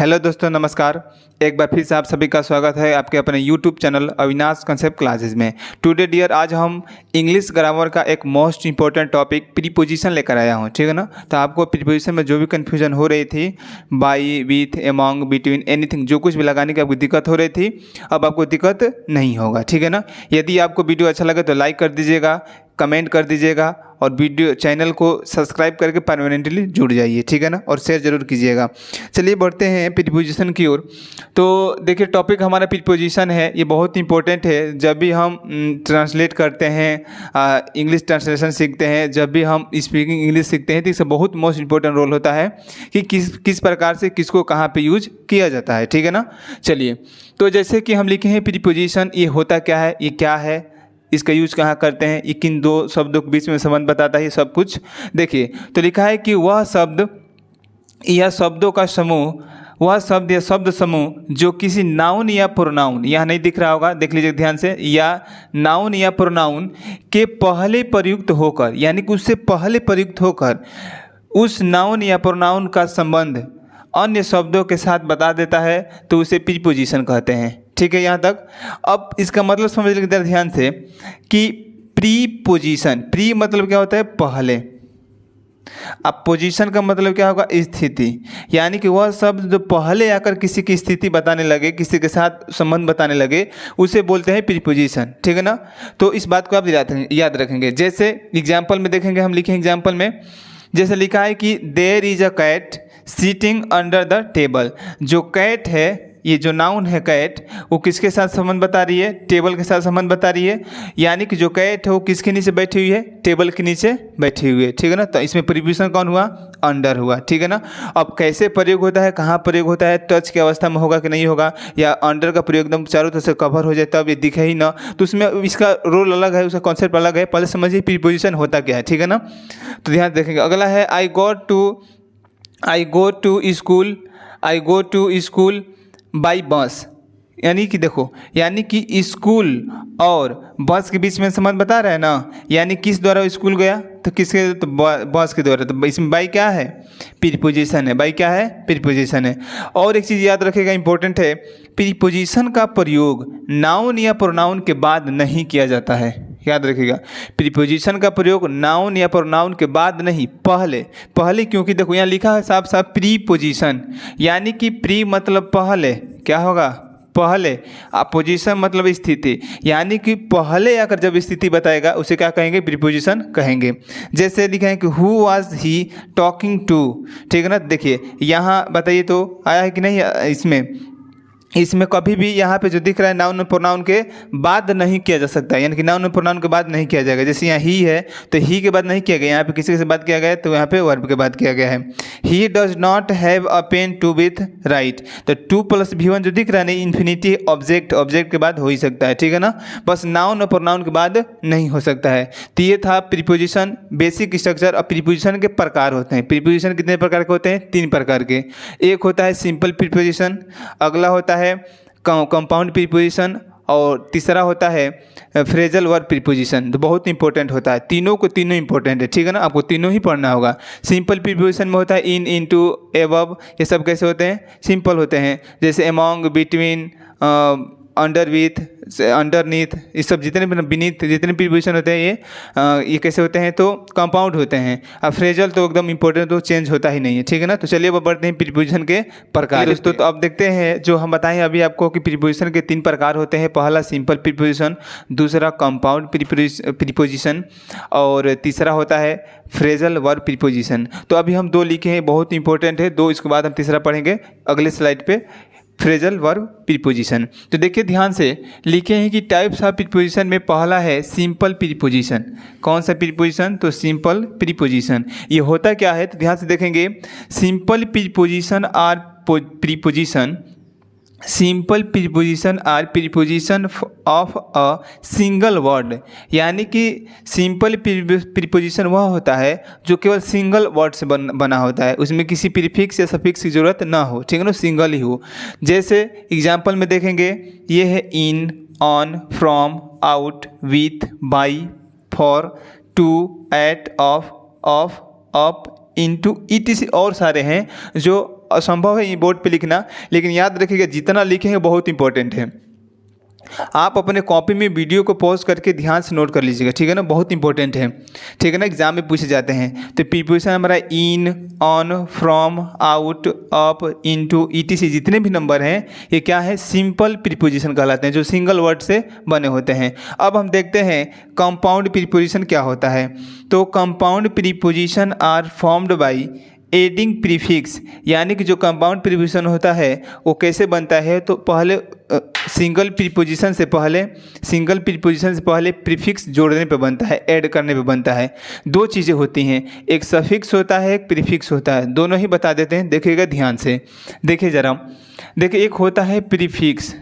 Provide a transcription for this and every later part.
Hello दोस्तों, नमस्कार। एक बार फिर से आप सभी का स्वागत है आपके अपने YouTube channel Avinash concept classes में। टुडे डियर आज हम इंग्लिश ग्रामर का एक मोस्ट इंपॉर्टेंट टॉपिक प्रीपोजिशन लेकर आया हूँ, ठीक है ना। तो आपको प्रीपोजिशन में जो भी कन्फ्यूजन हो रही थी, by, with, among, between, anything, जो कुछ भी लगाने की आपको दिक्कत हो रही थी, अब आपको दिक्कत नहीं होगा, ठीक है ना। यदि आपको वीडियो अच्छा लगे तो लाइक कर दीजिएगा, कमेंट कर दीजिएगा और वीडियो चैनल को सब्सक्राइब करके परमानेंटली जुड़ जाइए, ठीक है ना, और शेयर जरूर कीजिएगा। चलिए बढ़ते हैं प्रीपोजिशन की ओर। तो देखिए टॉपिक हमारा प्रीपोजिशन है, ये बहुत इंपॉर्टेंट है। जब भी हम ट्रांसलेट करते हैं, इंग्लिश ट्रांसलेशन सीखते हैं, जब भी हम स्पीकिंग इंग्लिश सीखते हैं, तो इसका बहुत मोस्ट इंपॉर्टेंट रोल होता है कि किस प्रकार से किसको कहाँ पे यूज किया जाता है, ठीक है ना। चलिए, तो जैसे कि हम लिखे हैं प्रीपोजिशन, ये होता क्या है, ये क्या है, इसका यूज कहाँ करते हैं, ये किन दो शब्दों के बीच में संबंध बताता है, ये सब कुछ देखिए। तो लिखा है कि वह शब्द या शब्दों का समूह, वह शब्द या शब्द समूह जो किसी नाउन या प्रोनाउन, यहाँ नहीं दिख रहा होगा, देख लीजिए ध्यान से, या नाउन या प्रोनाउन के पहले प्रयुक्त होकर, यानी कि उससे पहले प्रयुक्त होकर उस नाउन या प्रोनाउन का संबंध अन्य शब्दों के साथ बता देता है, तो उसे प्रीपोजिशन कहते हैं, ठीक है यहाँ तक। अब इसका मतलब समझ लीजिए ध्यान से कि प्रीपोजिशन, प्री मतलब क्या होता है, पहले। अब पोजीशन का मतलब क्या होगा, स्थिति, यानी कि वह शब्द जो पहले आकर किसी की स्थिति बताने लगे, किसी के साथ संबंध बताने लगे, उसे बोलते हैं प्रीपोजिशन, ठीक है ना। तो इस बात को आप याद रखेंगे। जैसे एग्जाम्पल में देखेंगे, हम लिखें एग्जाम्पल में, जैसे लिखा है कि there is a cat sitting under the table. जो कैट है, ये जो नाउन है कैट, वो किसके साथ संबंध बता रही है, टेबल के साथ संबंध बता रही है। यानी कि जो कैट है वो किसके नीचे बैठी हुई है, टेबल के नीचे बैठी हुई है, ठीक है ना। तो इसमें प्रीपोजिशन कौन हुआ, अंडर हुआ, ठीक है ना। अब कैसे प्रयोग होता है, कहाँ प्रयोग होता है, टच की अवस्था में होगा कि नहीं होगा, या अंडर का प्रयोग एकदम चारों तरफ से कवर हो जाए तब ये दिखे ही ना, तो उसमें इसका रोल अलग है, उसका कॉन्सेप्ट अलग है। पहले समझिए प्रीपोजिशन होता क्या है, ठीक है ना। तो ध्यान देखेंगे। अगला है I go to school by bus. यानी कि देखो, यानी कि स्कूल और बस के बीच में संबंध बता रहा है ना, यानी किस द्वारा स्कूल गया, तो किसके, तो बस के द्वारा। तो इसमें बाई क्या है, प्रीपोजिशन है। बाई क्या है, प्रीपोजिशन है। और एक चीज़ याद रखिएगा, इंपॉर्टेंट है, प्रीपोजिशन का प्रयोग नाउन या प्रोनाउन के बाद नहीं किया जाता है, याद रखिएगा। प्रीपोजिशन का प्रयोग नाउन या प्रोनाउन के बाद नहीं, पहले क्योंकि देखो यहाँ लिखा है साफ साफ प्रीपोजिशन, यानी कि प्री मतलब पहले, क्या होगा, पहले, पोजीशन मतलब स्थिति, यानी कि पहले आकर जब स्थिति बताएगा उसे क्या कहेंगे, प्रीपोजिशन कहेंगे। जैसे लिखा है कि who was he talking to, ठीक है ना। देखिए यहाँ बताइए तो आया है कि नहीं, इसमें कभी भी यहाँ पे जो दिख रहा है नाउन और प्रोनाउन के बाद नहीं किया जा सकता है, यानी कि नाउन और प्रोनाउन के बाद नहीं किया जाएगा। जैसे यहाँ ही है तो ही के बाद नहीं किया गया, यहाँ पे किसी के बाद किया गया है तो यहाँ पे वर्ब के बाद किया गया है। He does not have a pen to with write, तो 2+V1 जो दिख रहा है ना, इन्फिनिटी ऑब्जेक्ट के बाद हो ही सकता है, ठीक है ना। बस नाउन और प्रोनाउन के बाद नहीं हो सकता है। तो ये था प्रीपोजिशन बेसिक स्ट्रक्चर। अब प्रीपोजिशन के प्रकार होते हैं। प्रीपोजिशन कितने प्रकार के होते हैं, 3 प्रकार के। एक होता है सिंपल प्रीपोजिशन, अगला होता है कंपाउंड प्रीपोजिशन, और तीसरा होता है फ्रेजल वर्ब प्रीपोजिशन। तो बहुत इंपॉर्टेंट होता है, तीनों इंपॉर्टेंट है, ठीक है ना। आपको तीनों ही पढ़ना होगा। सिंपल प्रीपोजिशन में होता है इन, इनटू, एबव, ये सब कैसे होते हैं, सिंपल होते हैं। जैसे among, between, under, with, underneath, ये सब जितने भी बीनीथ, जितने प्रीपोजिशन होते हैं ये कैसे होते हैं, तो कंपाउंड होते हैं। अब फ्रेजल तो एकदम इंपॉर्टेंट, तो चेंज होता ही नहीं है, ठीक है ना। तो चलिए अब बढ़ते हैं प्रीपोजिशन के प्रकार दोस्तों। तो अब देखते हैं, जो हम बताएं अभी आपको कि प्रीपोजिशन के 3 प्रकार होते हैं। पहला सिंपल प्रीपोजिशन, दूसरा कंपाउंड प्रीपोजिशन, और तीसरा होता है फ्रेजल वर्ब प्रीपोजिशन। तो अभी हम 2 लिखे हैं, बहुत इंपॉर्टेंट है 2, इसके बाद हम तीसरा पढ़ेंगे अगले स्लाइड पे, फ्रेजल वर्ब प्रीपोजिशन। तो देखिए ध्यान से, लिखे हैं कि टाइप्स ऑफ प्रीपोजिशन में पहला है सिंपल प्रीपोजिशन। कौन सा प्रीपोजिशन, तो सिंपल प्रीपोजिशन। ये होता क्या है, तो ध्यान से देखेंगे। Simple preposition are preposition, simple preposition are preposition of a single word, यानी कि सिंपल प्रीपोजिशन वह होता है जो केवल सिंगल वर्ड से बना होता है, उसमें किसी प्रीफिक्स या सफिक्स की जरूरत ना हो, ठीक है ना, सिंगल ही हो। जैसे एग्जांपल में देखेंगे, ये है in, on, from, out, with, by, for, to, at, of, up, into, ETC और सारे हैं जो असंभव है ये बोर्ड पे लिखना, लेकिन याद रखिएगा जितना लिखेंगे बहुत इंपॉर्टेंट है। आप अपने कॉपी में वीडियो को पॉज करके ध्यान से नोट कर लीजिएगा, ठीक है ना, बहुत इंपॉर्टेंट है, ठीक है ना, एग्जाम में पूछे जाते हैं। तो प्रीपोजिशन हमारा in, on, from, out, up, into, ETC जितने भी नंबर हैं ये क्या है, सिंपल प्रीपोजिशन कहलाते हैं, जो सिंगल वर्ड से बने होते हैं। अब हम देखते हैं कंपाउंड प्रीपोजिशन क्या होता है। तो compound preposition are formed by adding prefix, यानी कि जो कंपाउंड प्रीपोजिशन होता है वो कैसे बनता है, तो पहले सिंगल प्रीपोजिशन से पहले प्रीफिक्स जोड़ने पे बनता है, ऐड करने पे बनता है। दो चीज़ें होती हैं, एक सफिक्स होता है, एक प्रीफिक्स होता है, दोनों ही बता देते हैं, देखिएगा ध्यान से। देखिए ज़रा, देखिए एक होता है प्रीफिक्स।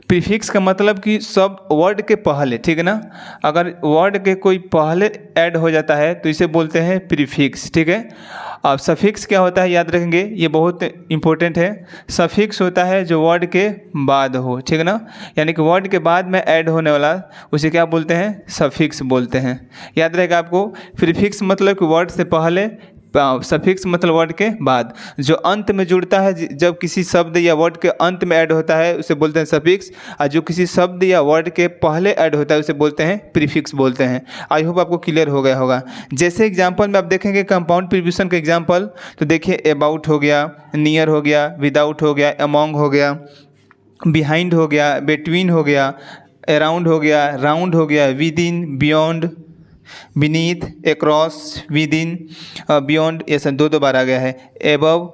प्रीफिक्स का मतलब कि सब वर्ड के पहले, ठीक है ना, अगर वर्ड के कोई पहले ऐड हो जाता है तो इसे बोलते हैं प्रीफिक्स, ठीक है। अब सफिक्स क्या होता है याद रखेंगे, ये बहुत इंपॉर्टेंट है। सफिक्स होता है जो वर्ड के बाद हो, ठीक है ना, यानी कि वर्ड के बाद में ऐड होने वाला उसे क्या बोलते हैं, सफिक्स बोलते हैं। याद रहेगा आपको, प्रीफिक्स मतलब कि वर्ड से पहले, सफिक्स मतलब वर्ड के बाद, जो अंत में जुड़ता है, जब किसी शब्द या वर्ड के अंत में ऐड होता है उसे बोलते हैं सफिक्स, और जो किसी शब्द या वर्ड के पहले ऐड होता है उसे बोलते हैं प्रीफिक्स बोलते हैं। आई होप आपको क्लियर हो गया होगा। जैसे एग्जांपल में आप देखेंगे कंपाउंड प्रीपोजिशन का एग्जांपल, तो देखिए अबाउट हो गया, नियर हो गया, विदाउट हो गया, अमॉन्ग हो गया, बिहाइंड हो गया, बिटवीन हो गया, अराउंड हो गया, राउंड हो गया, with in, beyond, beneath, across, with in, beyond, ये सब दो बार आ गया है। एबव,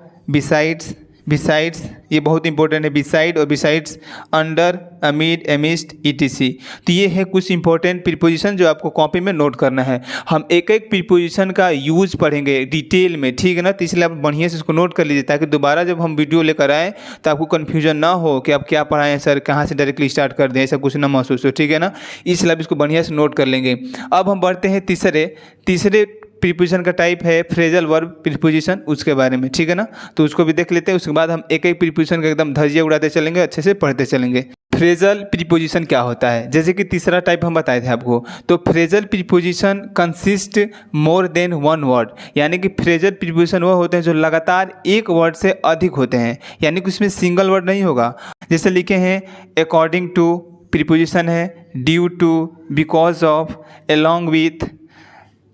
बिसाइड्स ये बहुत इंपॉर्टेंट है, बिसाइड और besides, under, amid, amidst, etc. तो ये है कुछ इंपॉर्टेंट प्रीपोजिशन जो आपको कॉपी में नोट करना है। हम एक एक प्रीपोजिशन का यूज पढ़ेंगे डिटेल में, ठीक है ना, तो इसलिए आप बढ़िया से इसको नोट कर लीजिए, ताकि दोबारा जब हम वीडियो लेकर आएँ तो आपको कन्फ्यूजन ना हो कि आप क्या पढ़ाएं हैं सर, कहाँ से डायरेक्टली स्टार्ट कर दें, ऐसा कुछ ना महसूस हो, ठीक है ना, इसलिए आप इसको बढ़िया से नोट कर लेंगे। अब हम बढ़ते हैं तीसरे प्रीपोजिशन का टाइप है फ्रेजल वर्ब प्रीपोजिशन, उसके बारे में, ठीक है ना, तो उसको भी देख लेते हैं। उसके बाद हम एक एक प्रीपोजिशन का एकदम धज्जियाँ उड़ाते चलेंगे, अच्छे से पढ़ते चलेंगे। फ्रेजल प्रीपोजिशन क्या होता है, जैसे कि तीसरा टाइप हम बताए थे आपको, तो phrasal preposition consist more than one word, यानी कि फ्रेजल प्रीपोजिशन वो होते हैं जो लगातार एक वर्ड से अधिक होते हैं, यानी कि उसमें सिंगल वर्ड नहीं होगा। जैसे लिखे हैं अकॉर्डिंग टू, प्रीपोजिशन है due to, because of, along with,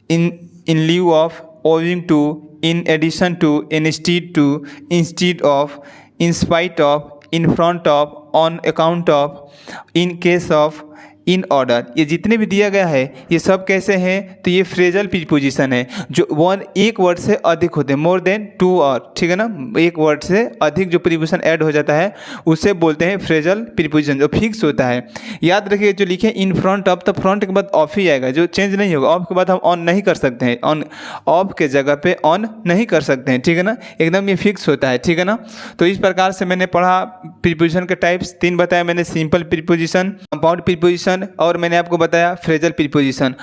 in lieu of, owing to, in addition to, instead of, in spite of, in front of, on account of, in case of, in order, ये जितने भी दिया गया है ये सब कैसे हैं, तो ये फ्रेजल प्रीपोजिशन है जो एक वर्ड से अधिक होते हैं, मोर देन टू और, ठीक है ना, एक वर्ड से अधिक जो प्रीपोजिशन ऐड हो जाता है उसे बोलते हैं फ्रेजल प्रीपोजिशन, जो फिक्स होता है। याद रखिए जो लिखे इन फ्रंट ऑफ, तो फ्रंट के बाद ऑफ ही आएगा, जो चेंज नहीं होगा। ऑफ के बाद हम ऑन नहीं कर सकते हैं, ऑन, ऑफ के जगह पे ऑन नहीं कर सकते हैं, ठीक है ना, एकदम ये फिक्स होता है, ठीक है ना। तो इस प्रकार से मैंने पढ़ा प्रीपोजिशन के टाइप्स, 3 बताया मैंने, सिंपल प्रीपोजिशन, कंपाउंड प्रीपोजिशन, और मैंने आपको बताया फ्रेजल प्रीपोजिशन।